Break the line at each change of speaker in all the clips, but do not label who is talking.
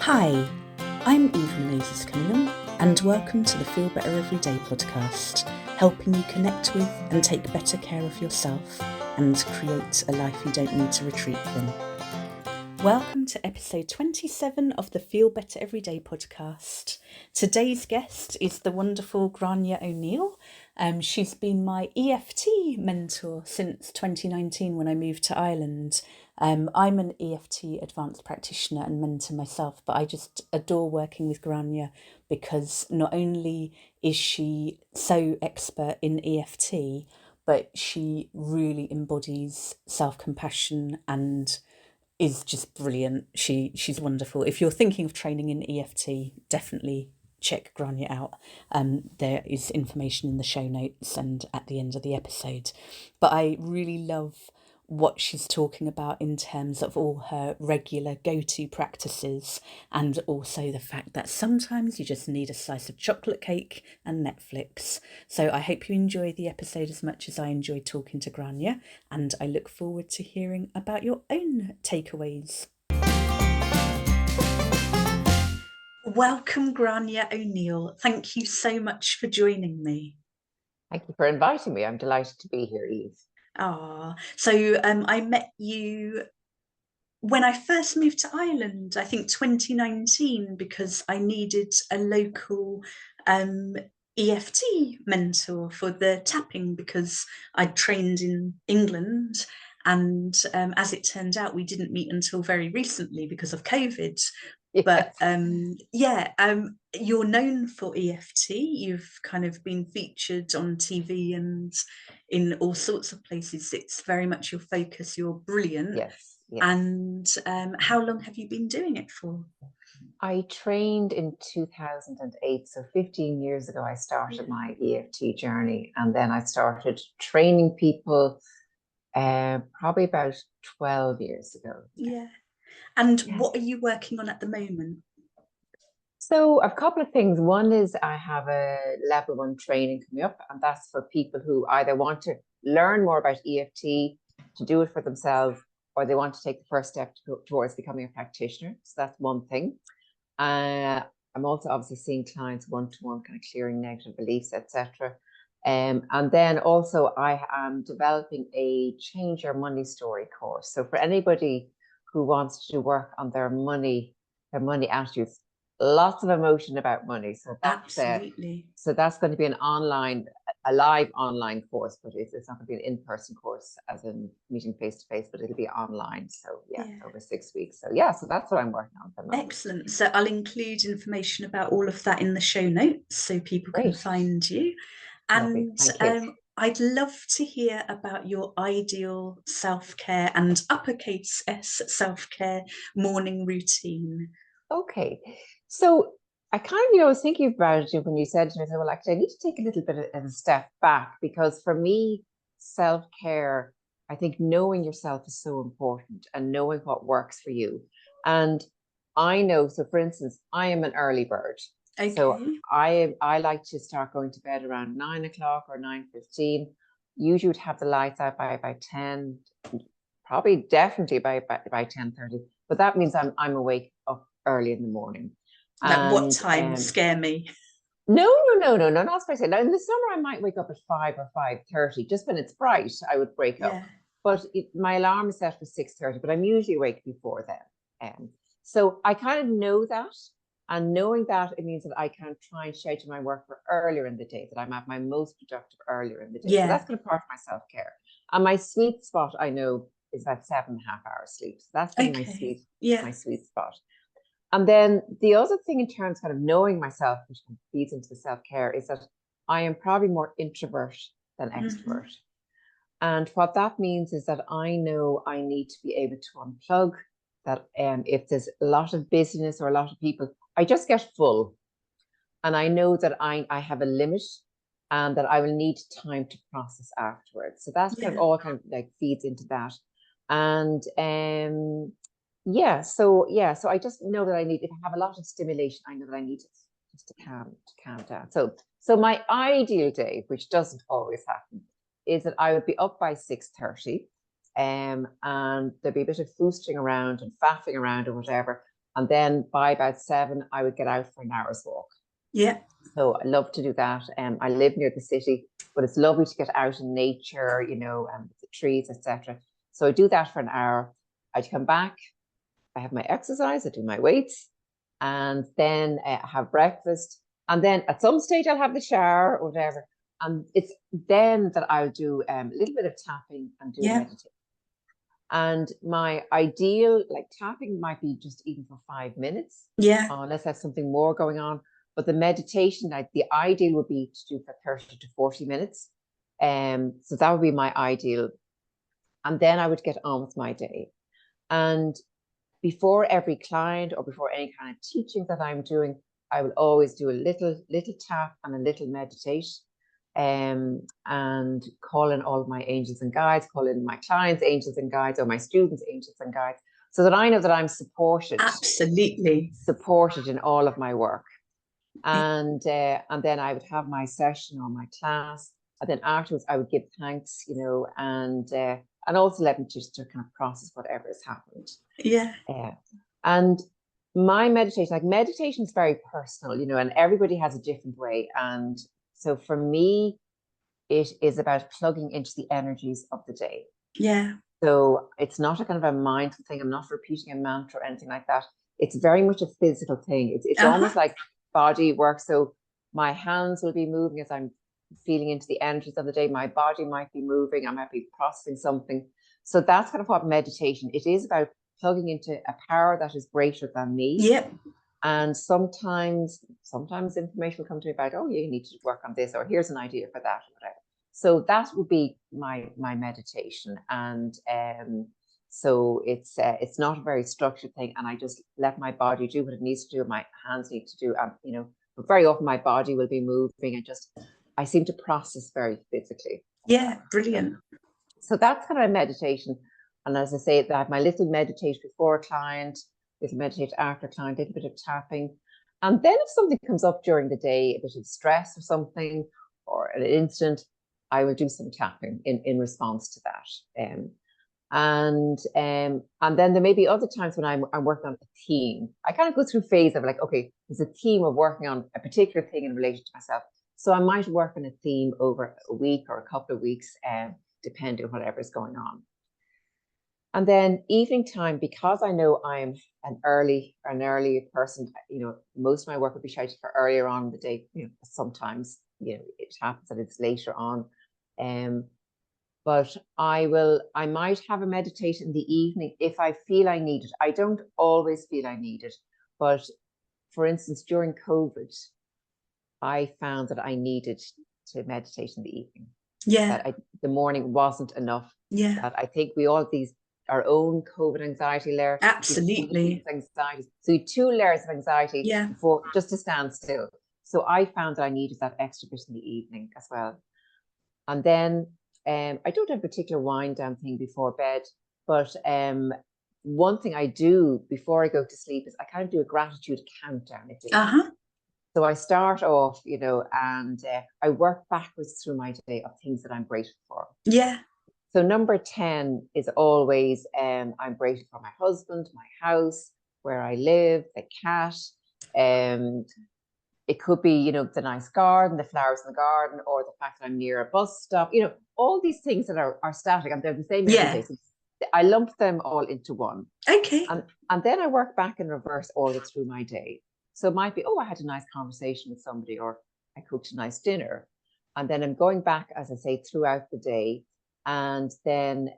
Hi, I'm Eve Menezes Cunningham, and welcome to the Feel Better Everyday podcast, helping you connect with and take better care of yourself and create a life you don't need to retreat from. Welcome to episode 27 of the Feel Better Everyday podcast. Today's guest is the wonderful Grania O'Neill. She's been my EFT mentor since 2019 when I moved to Ireland. I'm an EFT advanced practitioner and mentor myself, but I just adore working with Grania because not only is she so expert in EFT, but she really embodies self-compassion and is just brilliant. She's wonderful. If you're thinking of training in EFT, definitely check Grania out. There is information in the show notes and at the end of the episode. But I really love what she's talking about in terms of all her regular go-to practices, and also the fact that sometimes you just need a slice of chocolate cake and Netflix. So I hope you enjoy the episode as much as I enjoyed talking to Grania, and I look forward to hearing about your own takeaways. Welcome, Grania O'Neill. Thank you so much for joining me.
Thank you for inviting me. I'm delighted to be here, Eve.
So I met you when I first moved to Ireland, I think 2019, because I needed a local EFT mentor for the tapping because I'd trained in England. And as it turned out, we didn't meet until very recently because of COVID.
Yes.
But you're known for EFT. You've kind of been featured on TV and in all sorts of places. It's very much your focus. You're brilliant.
Yes.
And how long have you been doing it for?
I trained in 2008, so 15 years ago I started my EFT journey, and then I started training people probably about 12 years ago.
Yeah. And what are you working on at the moment?
So a couple of things. One is I have a level 1 training coming up, and that's for people who either want to learn more about EFT, to do it for themselves, or they want to take the first step towards becoming a practitioner. So that's one thing. I'm also obviously seeing clients one-to-one, kind of clearing negative beliefs, etc. And then also I am developing a Change Your Money Story course. So for anybody who wants to work on their money attitudes, lots of emotion about money. So that's
Absolutely.
So that's going to be a live online course, but it's not going to be an in-person course as in meeting face-to-face, but it'll be online. So over 6 weeks. So so that's what I'm working on at the moment.
Excellent. So I'll include information about all of that in the show notes so people can find you. And I'd love to hear about your ideal self-care and uppercase S self-care morning routine.
Okay. So I kind of, was thinking about it when you said to me, well, actually, I need to take a little bit of a step back, because for me, self-care, I think knowing yourself is so important and knowing what works for you. And I know, so for instance, I am an early bird.
Okay.
So I like to start going to bed around 9 o'clock or 9:15. Usually would have the lights out by 10, probably definitely by 10:30. But that means I'm awake up early in the morning.
Like what time scare me?
No, not specifically. Now in the summer I might wake up at 5 or 5:30. Just when it's bright, I would break up. But my alarm is set for 6:30, but I'm usually awake before then. So I kind of know that. And knowing that, it means that I can try and schedule my work for earlier in the day, that I'm at my most productive earlier in the day. So that's kind of part of my self-care. And my sweet spot, I know, is about 7.5 hours sleep. So that's kind of my sweet spot. And then the other thing in terms of kind of knowing myself, which feeds into the self-care, is that I am probably more introvert than extrovert. And what that means is that I know I need to be able to unplug, that if there's a lot of busyness or a lot of people, I just get full. And I know that I have a limit and that I will need time to process afterwards. So that's kind of all kind of like feeds into that. And so I just know that I need, if I have a lot of stimulation, I know that I need it just to calm down. So my ideal day, which doesn't always happen, is that I would be up by 6:30, and there'd be a bit of foosting around and faffing around or whatever. And then by about 7, I would get out for an hour's walk.
Yeah.
So I love to do that. I live near the city, but it's lovely to get out in nature, you know, the trees, etc. So I do that for an hour. I come back, I have my exercise, I do my weights, and then I have breakfast. And then at some stage I'll have the shower or whatever. And it's then that I'll do a little bit of tapping and do meditation. And my ideal, like tapping might be just even for 5 minutes.
Yeah.
Unless I have something more going on. But the meditation, like the ideal would be to do for 30 to 40 minutes. So that would be my ideal. And then I would get on with my day. And before every client or before any kind of teaching that I'm doing, I will always do a little tap and a little meditation. And call in all of my angels and guides, call in my clients' angels and guides, or my students' angels and guides, so that I know that I'm supported.
Absolutely.
Supported in all of my work. And then I would have my session or my class, and then afterwards I would give thanks, you know, and also let me just to kind of process whatever has happened.
Yeah.
And my meditation, like meditation is very personal, you know, and everybody has a different way. And so for me, it is about plugging into the energies of the day.
Yeah.
So it's not a kind of a mindful thing. I'm not repeating a mantra or anything like that. It's very much a physical thing. It's almost like body work. So my hands will be moving as I'm feeling into the energies of the day. My body might be moving. I might be processing something. So that's kind of what meditation, it is about plugging into a power that is greater than me.
Yep.
And sometimes information will come to me about, oh, you need to work on this, or here's an idea for that, or whatever. So that would be my meditation. And so it's not a very structured thing, and I just let my body do what it needs to do, my hands need to do, you know, but very often my body will be moving, and just I seem to process very physically.
Yeah, brilliant.
So that's kind of a meditation. And as I say, I have my little meditation before a client, little meditation after a client, a little bit of tapping. And then if something comes up during the day, a bit of stress or something, or an incident, I will do some tapping in response to that. And then there may be other times when I'm working on a theme. I kind of go through a phase of like, okay, there's a theme of working on a particular thing in relation to myself. So I might work on a theme over a week or a couple of weeks, depending on whatever's going on. And then evening time, because I know I'm an early person, you know, most of my work will be scheduled for earlier on in the day. You know, sometimes, you know, it happens that it's later on. But I might have a meditation in the evening if I feel I need it. I don't always feel I need it. But for instance, during COVID, I found that I needed to meditate in the evening.
Yeah.
That the morning wasn't enough.
Yeah.
That I think we all have our own COVID anxiety layer.
Absolutely.
Anxiety. So 2 layers of anxiety,
yeah,
for just to stand still. So I found that I needed that extra bit in the evening as well. And then I don't have a particular wind down thing before bed, but one thing I do before I go to sleep is I kind of do a gratitude countdown. So I start off, you know, and I work backwards through my day of things that I'm grateful for.
Yeah.
So number 10 is always, I'm grateful for my husband, my house, where I live, the cat. It could be, you know, the nice garden, the flowers in the garden, or the fact that I'm near a bus stop, you know, all these things that are static, and they're the same every day. So I lump them all into one.
Okay.
And then I work back in reverse order through my day. So it might be, oh, I had a nice conversation with somebody, or I cooked a nice dinner. And then I'm going back, as I say, throughout the day. And then,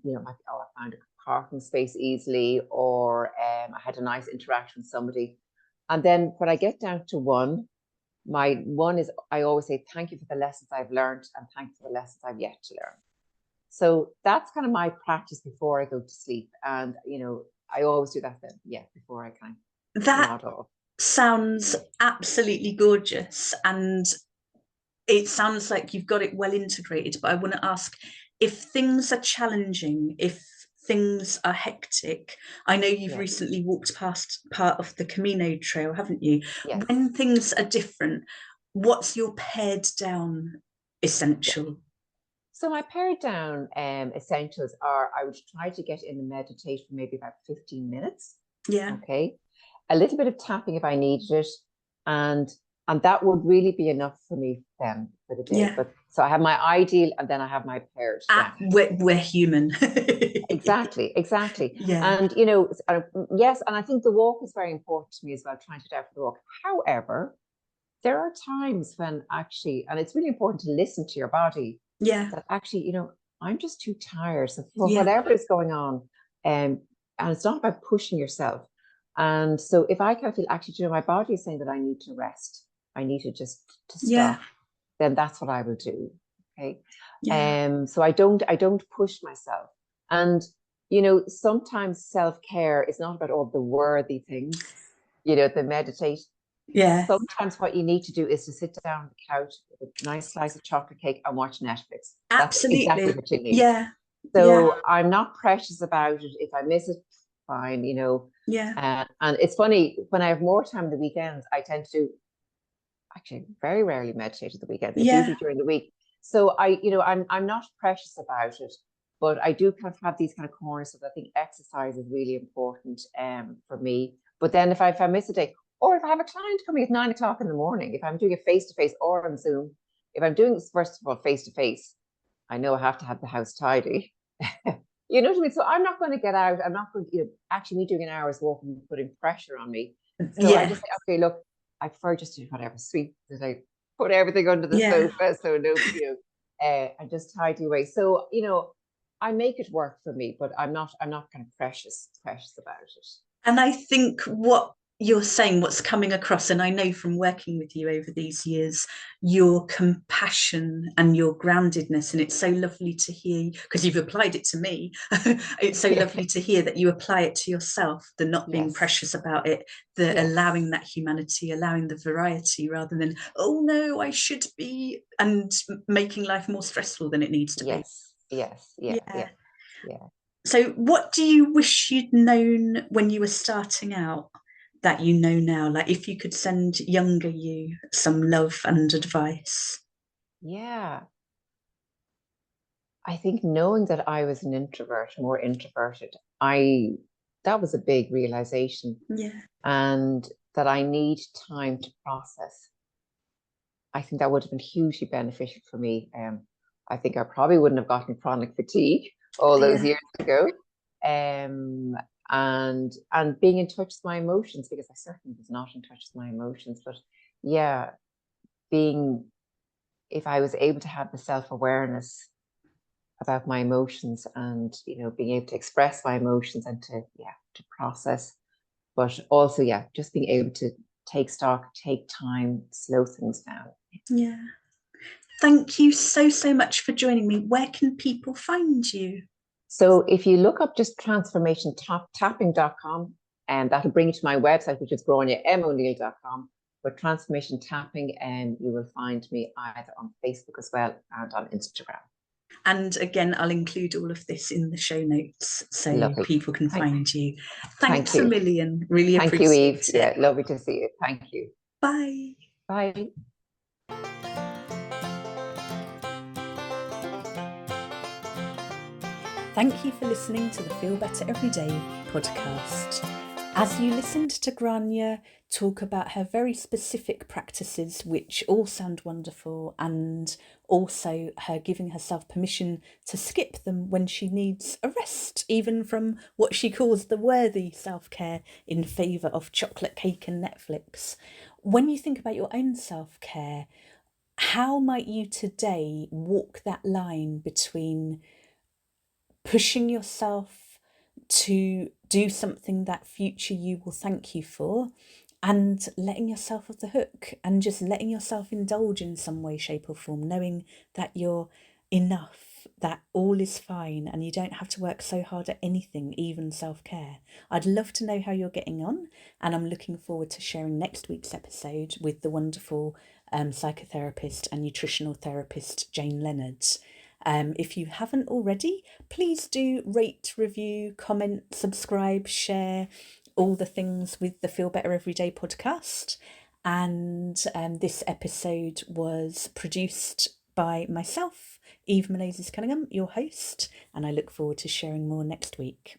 you know, might be, oh, I found a parking space easily, or I had a nice interaction with somebody. And then when I get down to one, my one is, I always say, thank you for the lessons I've learned, and thank you for the lessons I've yet to learn. So that's kind of my practice before I go to sleep. And, you know, I always do that then, before I kind of nod off.
Sounds absolutely gorgeous. And it sounds like you've got it well integrated. But I want to ask, if things are challenging, if things are hectic, I know you've recently walked past part of the Camino Trail, haven't you?
Yes.
When things are different, what's your pared down essential?
Yes. So my pared down essentials are, I would try to get in the meditation maybe about 15 minutes.
Yeah.
Okay. A little bit of tapping if I needed it. And that would really be enough for me then for the day.
Yeah.
But so I have my ideal and then I have my paired.
We're human.
Exactly.
Yeah.
And, yes, and I think the walk is very important to me as well, trying to get out for the walk. However, there are times when actually, and it's really important to listen to your body.
Yeah.
That actually, I'm just too tired. So for whatever is going on, and it's not about pushing yourself. And so if I kind of feel actually, my body is saying that I need to rest, I need to just stop, then that's what I will do. Okay.
Yeah.
So I don't push myself. And, sometimes self-care is not about all the worthy things, the meditate.
Yeah.
Sometimes what you need to do is to sit down on the couch with a nice slice of chocolate cake and watch Netflix.
Absolutely.
That's exactly what you need.
Yeah.
So I'm not precious about it. If I miss it, fine,
Yeah.
And it's funny, when I have more time the weekends, I tend to actually very rarely meditate at the weekend. It's usually during the week. So I'm not precious about it, but I do kind of have these kind of corners. So I think exercise is really important for me. But then if I miss a day, or if I have a client coming at 9 o'clock in the morning, if I'm doing a face-to-face or on Zoom, if I'm doing this, first of all, face-to-face, I know I have to have the house tidy. You know what I mean? So I'm not going to get out. I'm not going to, actually me doing an hour's walk and putting pressure on me. So I just say, okay, look, I prefer just to do whatever, sweep, that I put everything under the sofa. So no, I just tidy away. So, I make it work for me, but I'm not kind of precious about it.
And I think what you're saying, what's coming across, and I know from working with you over these years, your compassion and your groundedness, and it's so lovely to hear, because you've applied it to me. It's so lovely to hear that you apply it to yourself, the not being precious about it, the allowing that humanity, allowing the variety, rather than, oh no, I should be, and making life more stressful than it needs to be.
Yes.
So what do you wish you'd known when you were starting out that you know now? Like, if you could send younger you some love and advice.
Yeah. I think knowing that I was an introvert, more introverted, that was a big realization.
Yeah.
And that I need time to process. I think that would have been hugely beneficial for me. I think I probably wouldn't have gotten chronic fatigue all those years ago. And being in touch with my emotions, because I certainly was not in touch with my emotions. But if I was able to have the self-awareness about my emotions and, being able to express my emotions and to process, but also, just being able to take stock, take time, slow things down.
Yeah. Thank you so much for joining me. Where can people find you?
So if you look up just transformationtapping.com, and that'll bring you to my website, which is gráinnemo'Neill.com. But Transformation Tapping, and you will find me either on Facebook as well and on Instagram.
And again, I'll include all of this in the show notes so people can find you. Thanks a million. Really appreciate it.
Thank you, Eve. Yeah, lovely to see you. Thank you.
Bye.
Bye.
Thank you for listening to the Feel Better Everyday podcast. As you listened to Grania talk about her very specific practices, which all sound wonderful, and also her giving herself permission to skip them when she needs a rest, even from what she calls the worthy self-care in favour of chocolate cake and Netflix. When you think about your own self-care, how might you today walk that line between pushing yourself to do something that future you will thank you for, and letting yourself off the hook and just letting yourself indulge in some way, shape or form, knowing that you're enough, that all is fine and you don't have to work so hard at anything, even self-care. I'd love to know how you're getting on, and I'm looking forward to sharing next week's episode with the wonderful psychotherapist and nutritional therapist Jane Leonard. If you haven't already, please do rate, review, comment, subscribe, share, all the things with the Feel Better Everyday podcast. And this episode was produced by myself, Eve Menezes Cunningham, your host, and I look forward to sharing more next week.